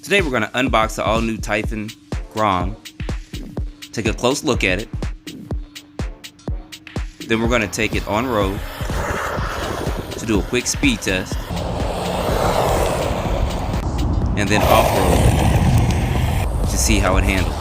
Today we're going to unbox the all-new Typhon Grom, take a close look at it, then we're going to take it on road to do a quick speed test, and then off-road to see how it handles.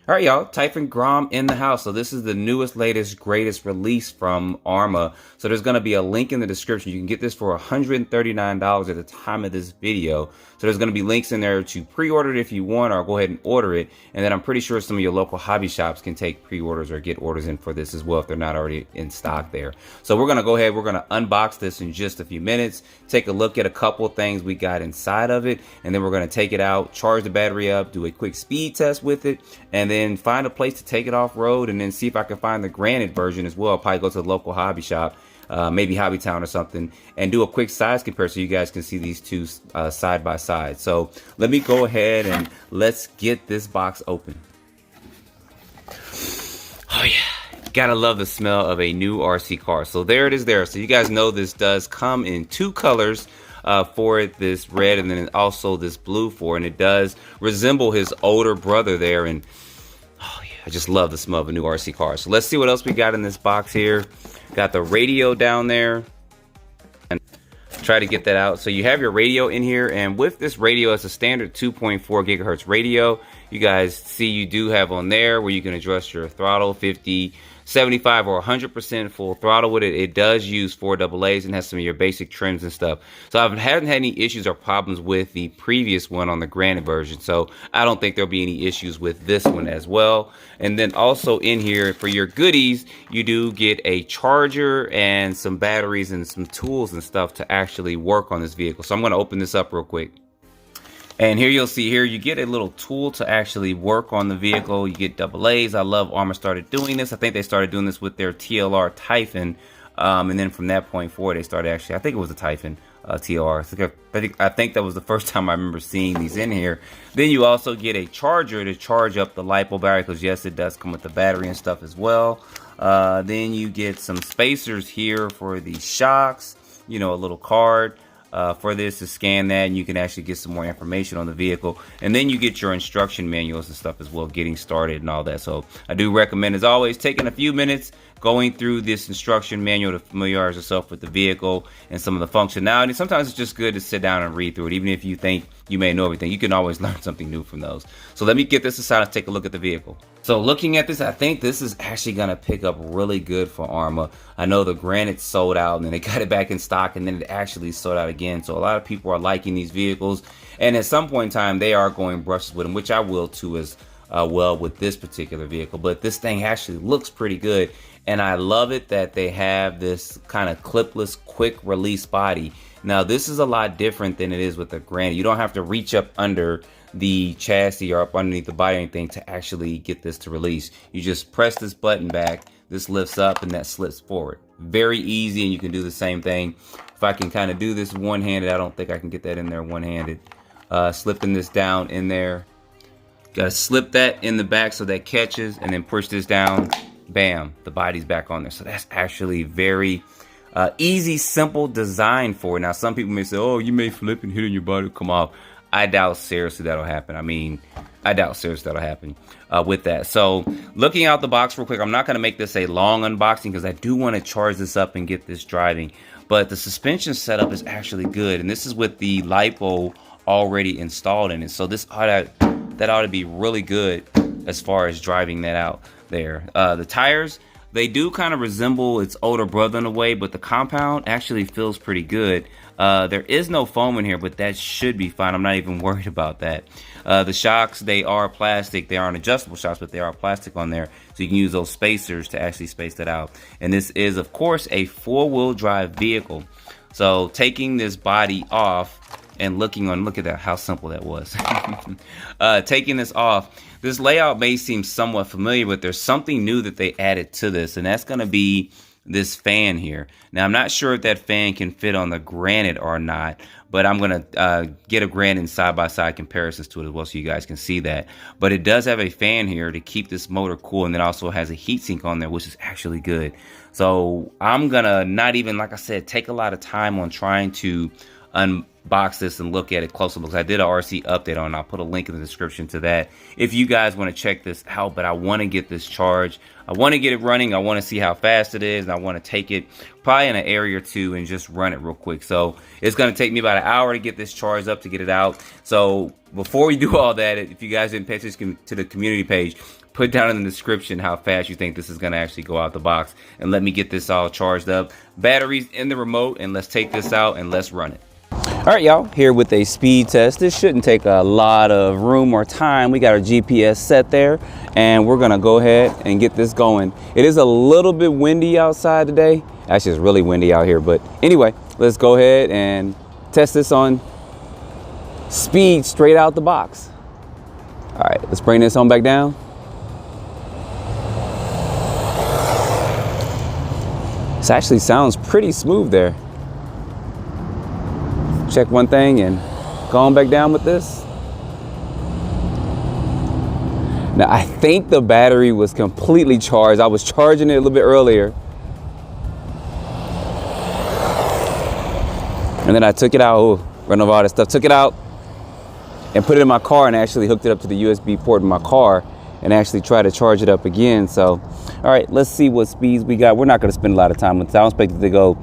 Alright y'all, Typhon Grom in the house. So this is the newest, latest, greatest release from Arrma. So there's going to be a link in the description. You can get this for $139 at the time of this video. So there's going to be links in there to pre-order it if you want, or go ahead and order it. And then I'm pretty sure some of your local hobby shops can take pre-orders or get orders in for this as well if they're not already in stock there. So we're going to go ahead, we're going to unbox this in just a few minutes, take a look at a couple things we got inside of it, and then we're going to take it out, charge the battery up, do a quick speed test with it, and then find a place to take it off road, and then see if I can find the granite version as well. I'll probably go to the local hobby shop, maybe Hobbytown or something, and do a quick size comparison so you guys can see these two side by side. So let me go ahead and let's get this box open. Oh yeah, gotta love the smell of a new RC car. So there it is there. So you guys know this does come in two colors for it, this red and then also this blue for it, and it does resemble his older brother there. And oh yeah, I just love the smell of a new RC car. So let's see what else we got in this box here. Got the radio down there, and try to get that out. So you have your radio in here, and with this radio, it's a standard 2.4 gigahertz radio. You guys see you do have on there where you can adjust your throttle, 50, 75 or 100% full throttle with it. It does use 4 AA's and has some of your basic trims and stuff. So I haven't had any issues or problems with the previous one on the granite version. So I don't think there'll be any issues with this one as well. And then also in here for your goodies, you do get a charger and some batteries and some tools and stuff to actually work on this vehicle. So I'm going to open this up real quick. And here you'll see here, you get a little tool to actually work on the vehicle. You get AA's. I love Arrma started doing this. I think they started doing this with their TLR Typhon. And then from that point forward, they started actually, I think it was a Typhon TLR. I think that was the first time I remember seeing these in here. Then you also get a charger to charge up the LiPo battery, because yes, it does come with the battery and stuff as well. Then you get some spacers here for the shocks, you know, a little card. For this to scan that, and you can actually get some more information on the vehicle. And then you get your instruction manuals and stuff as well, getting started and all that. So I do recommend, as always, taking a few minutes going through this instruction manual to familiarize yourself with the vehicle and some of the functionality. Sometimes it's just good to sit down and read through it. Even if you think you may know everything, you can always learn something new from those. So let me get this aside and take a look at the vehicle. So looking at this, I think this is actually going to pick up really good for Arrma. I know the granite sold out and then they got it back in stock, and then it actually sold out again. So a lot of people are liking these vehicles, and at some point in time they are going brushless with them, which I will too as well with this particular vehicle. But this thing actually looks pretty good, and I love it that they have this kind of clipless quick release body. Now this is a lot different than it is with the granite. You don't have to reach up under the chassis or up underneath the body or anything to actually get this to release. You just press this button back, this lifts up, and that slips forward. Very easy, and you can do the same thing. If I can kind of do this one-handed, I don't think I can get that in there one-handed. Slipping this down in there. Gotta slip that in the back so that catches, and then push this down. Bam, the body's back on there. So that's actually very easy, simple design for it. Now some people may say, oh, you may flip and hit on your body, come off. I doubt seriously that'll happen. I mean, I doubt seriously that'll happen with that. So looking out the box real quick, I'm not going to make this a long unboxing because I do want to charge this up and get this driving. But the suspension setup is actually good, and this is with the LiPo already installed in it. So this that ought to be really good as far as driving that out there. The tires, they do kind of resemble its older brother in a way, but the compound actually feels pretty good. There is no foam in here, but that should be fine. I'm not even worried about that. The shocks, they are plastic. They aren't adjustable shocks, but they are plastic on there. So you can use those spacers to actually space that out. And this is, of course, a four-wheel drive vehicle. So taking this body off and look at that, how simple that was. Taking this off, this layout may seem somewhat familiar, but there's something new that they added to this, and that's going to be this fan here. Now, I'm not sure if that fan can fit on the Granite or not, but I'm going to get a Granite and side-by-side comparisons to it as well so you guys can see that. But it does have a fan here to keep this motor cool, and it also has a heatsink on there, which is actually good. So I'm going to not even, like I said, take a lot of time on trying to unbox this and look at it closer, because I did an RC update on it. I'll put a link in the description to that if you guys want to check this out. But I want to get this charged. I want to get it running. I want to see how fast it is, and I want to take it probably in an area or two and just run it real quick. So it's going to take me about an hour to get this charged up, to get it out. So before we do all that, if you guys didn't pay attention to the community page, put down in the description how fast you think this is going to actually go out the box, and let me get this all charged up. Batteries in the remote, and let's take this out and let's run it. All right, y'all, here with a speed test. This shouldn't take a lot of room or time. We got our GPS set there, and we're gonna go ahead and get this going. It is a little bit windy outside today. Actually, it's really windy out here, but anyway, let's go ahead and test this on speed straight out the box. All right, let's bring this on back down. This actually sounds pretty smooth there. Check one thing and go on back down with this. Now, I think the battery was completely charged. I was charging it a little bit earlier, and then I took it out. Oh, run over all that stuff. Took it out and put it in my car, and actually hooked it up to the USB port in my car and actually try to charge it up again. So, all right, let's see what speeds we got. We're not going to spend a lot of time with this. I don't expect it to go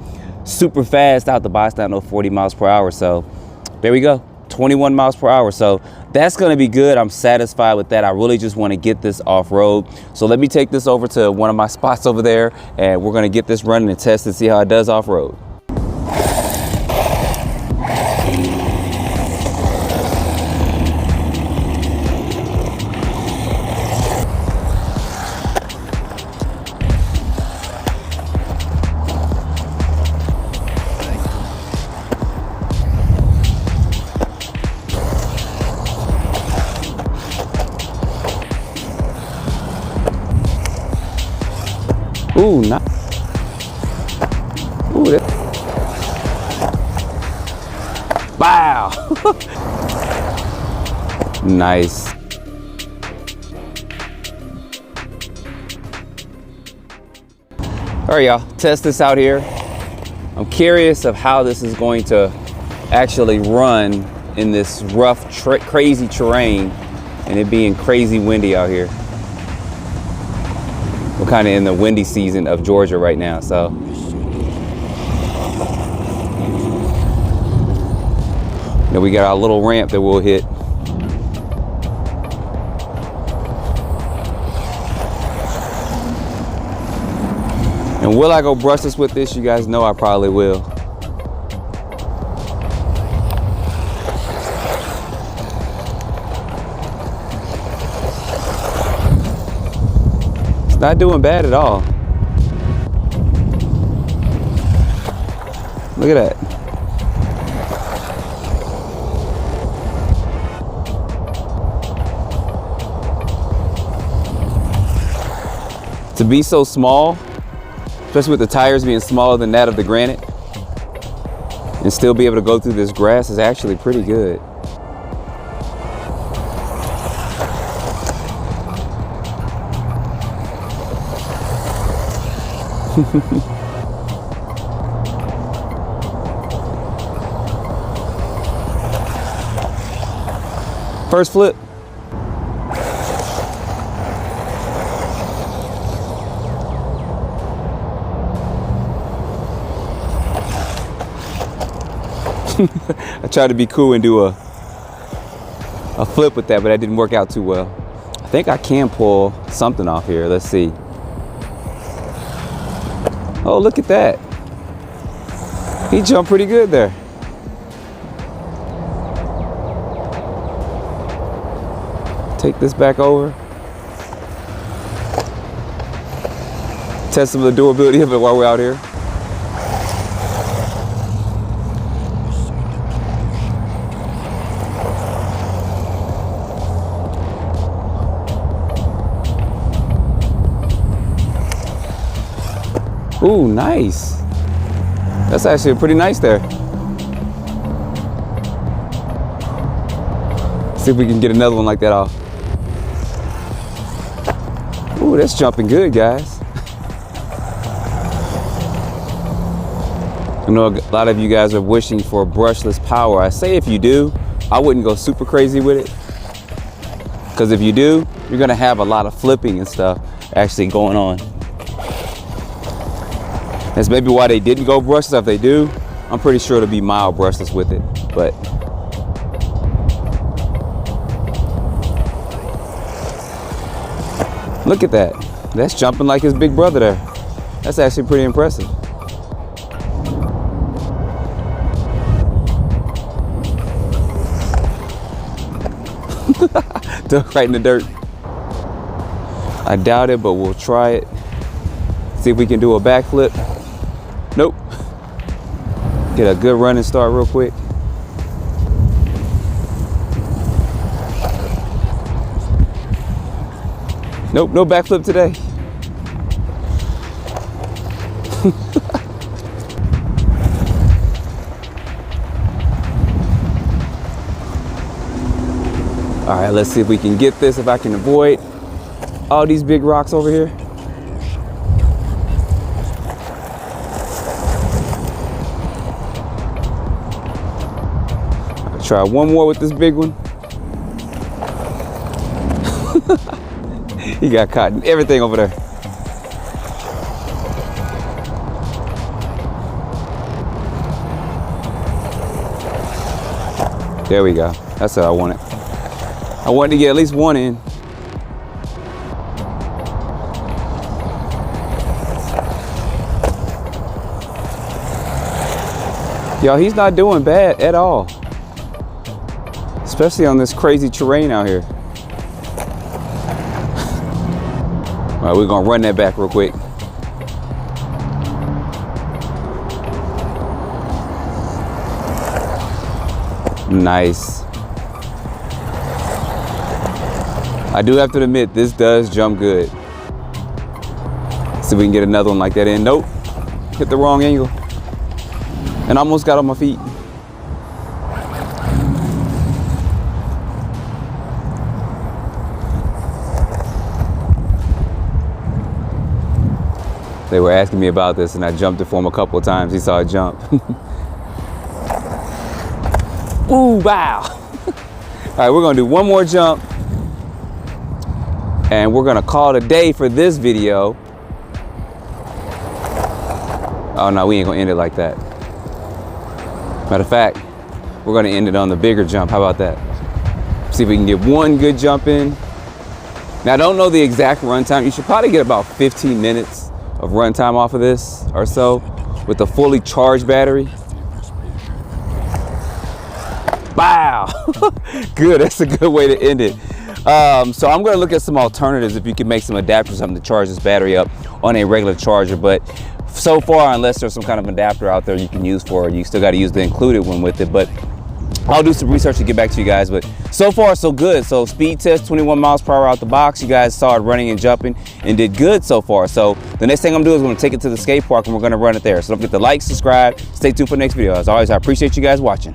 super fast out the box, down to 40 miles per hour. So there we go, 21 miles per hour. So that's going to be good. I'm satisfied with that. I really just want to get this off road. So let me take this over to one of my spots over there, and we're going to get this running and test and see how it does off road. Ooh, not. Ooh, that. Wow. Nice. All right, y'all, test this out here. I'm curious of how this is going to actually run in this rough, crazy terrain, and it being crazy windy out here. We're kind of in the windy season of Georgia right now, so. Now we got our little ramp that we'll hit. And will I go brush this with this? You guys know I probably will. Not doing bad at all. Look at that. To be so small, especially with the tires being smaller than that of the Granite, and still be able to go through this grass is actually pretty good. First flip. I tried to be cool and do a flip with that, but that didn't work out too well. I think I can pull something off here. Let's see. Oh, look at that. He jumped pretty good there. Take this back over. Test some of the durability of it while we're out here. Ooh, nice. That's actually pretty nice there. See if we can get another one like that off. Ooh, that's jumping good, guys. I know a lot of you guys are wishing for brushless power. I say if you do, I wouldn't go super crazy with it. Because if you do, you're gonna have a lot of flipping and stuff actually going on. That's maybe why they didn't go brushless. If they do, I'm pretty sure it'll be mild brushless with it. But look at that. That's jumping like his big brother there. That's actually pretty impressive. Duck right in the dirt. I doubt it, but we'll try it. See if we can do a backflip. Nope. Get a good running start real quick. Nope, no backflip today. All right, let's see if we can get this, if I can avoid all these big rocks over here. I'll try one more with this big one. He got caught in everything over there. There we go. That's what I wanted. I wanted to get at least one in. Y'all, he's not doing bad at all. Especially on this crazy terrain out here. All right, we're gonna run that back real quick. Nice. I do have to admit, this does jump good. See if we can get another one like that in. Nope, hit the wrong angle. And almost got on my feet. They were asking me about this and I jumped it for him a couple of times. He saw it jump. Ooh, wow. All right, we're gonna do one more jump and we're gonna call it a day for this video. Oh no, we ain't gonna end it like that. Matter of fact, we're gonna end it on the bigger jump. How about that? See if we can get one good jump in. Now I don't know the exact runtime. You should probably get about 15 minutes of runtime off of this or so with a fully charged battery. Wow. Good, that's a good way to end it. So I'm gonna look at some alternatives if you can make some adapters or something to charge this battery up on a regular charger, but so far, unless there's some kind of adapter out there you can use for it, you still gotta use the included one with it, but I'll do some research to get back to you guys, but so far so good. So speed test, 21 miles per hour out the box. You guys saw it running and jumping and did good so far. So the next thing I'm gonna do is I'm gonna take it to the skate park and we're gonna run it there. So don't forget to like, subscribe, stay tuned for the next video. As always, I appreciate you guys watching.